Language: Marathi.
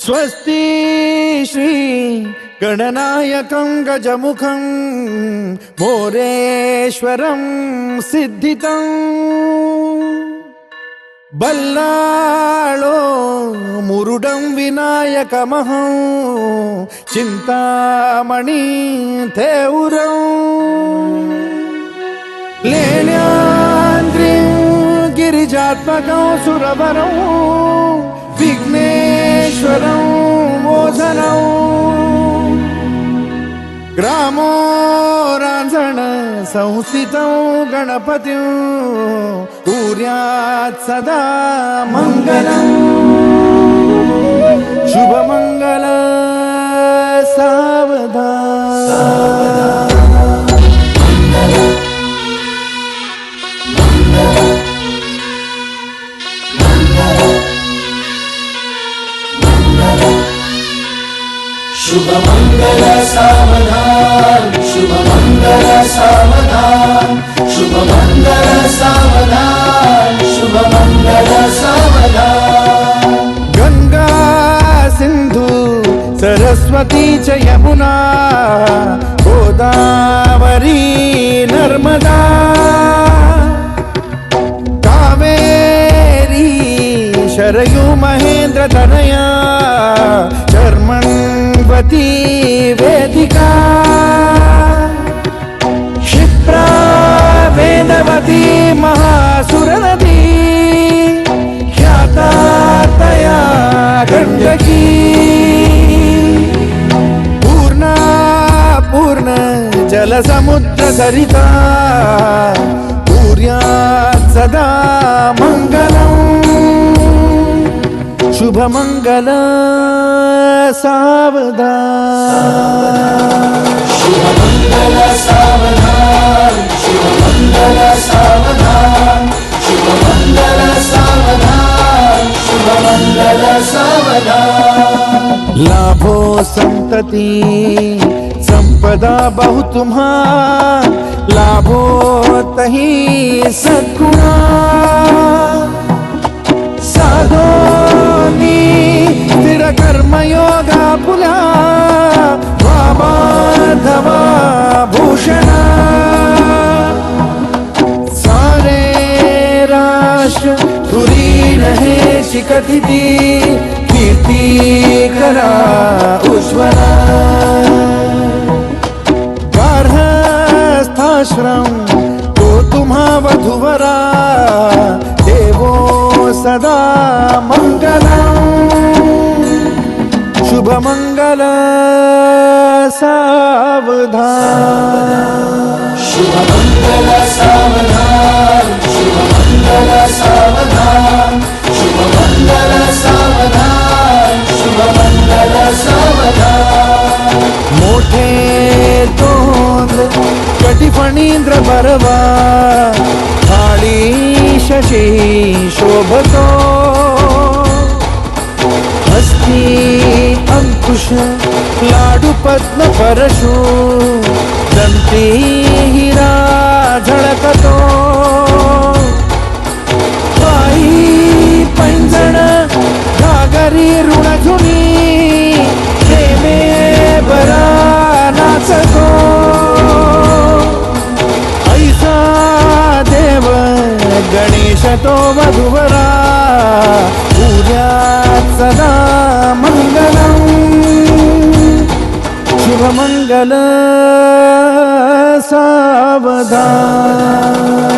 स्वस्ति श्री गणनायकं गजमुखं मोरेश्वरं सिद्धितं बल्लाळो मुरुडं विनायकमहं चिंतामणि थेऊरं लेण्याद्रिं गिरिजात्मकं सुरवरं विघ्नेश्वरं मोचनं ग्रामो रांजण संस्थितं गणपतिं कुर्यात् सदा मंगलं शुभमंगल सावधान शुभमंगल सावधान शुभमंगल सावधान शुभमंगल सावधान शुभमंगल सावधान गंगा सिंधु सरस्वती च यमुना गोदावरी नर्मदा कावेरी शरयू महेंद्र तनया शर्मण्वती वेदिका क्षिप्रा वेदवती महासुरनदी ख्याता तया गण्डकी पूर्णा पूर्ण जलसमुद्र सरिता कुर्यात् सदा मंगलम् शुभमंगल सावधान शुभमंगल सावधान शुभमंगल सावधान शुभमंगल सावधान शुभमंगल सावधान लाभो संतति संपदा बहु तुम्हा लाभो तही सद्गुणा साधोनी स्थिर कर्मयोगा पुला वामाधवा भूषणा सारे राष्ट्र धुरी रहे शिखतिथि कीर्ति करा उज्ज्वला गार्हस्थाश्रम तो तुम्हा वधुवरा देवो सदा मंगलम् शुभमंगल सावधान शुभमंगल सावधान शुभमंगल सावधान शुभमंगल सावधान शुभमंगल सावधान मोठे तोंड कटिफणींद्र बरवा थाळी शशी शोभतो हस्ती अंकुश लाडू पद्म परशु दंती हिरा झळकतो पायी पैंजण घागरी ऋणझुनी प्रेमे बरा नाचतो ऐसा देव गणेश तो वधुवरा पूज्यात् सदा मंगलम् शुभमंगल सावधान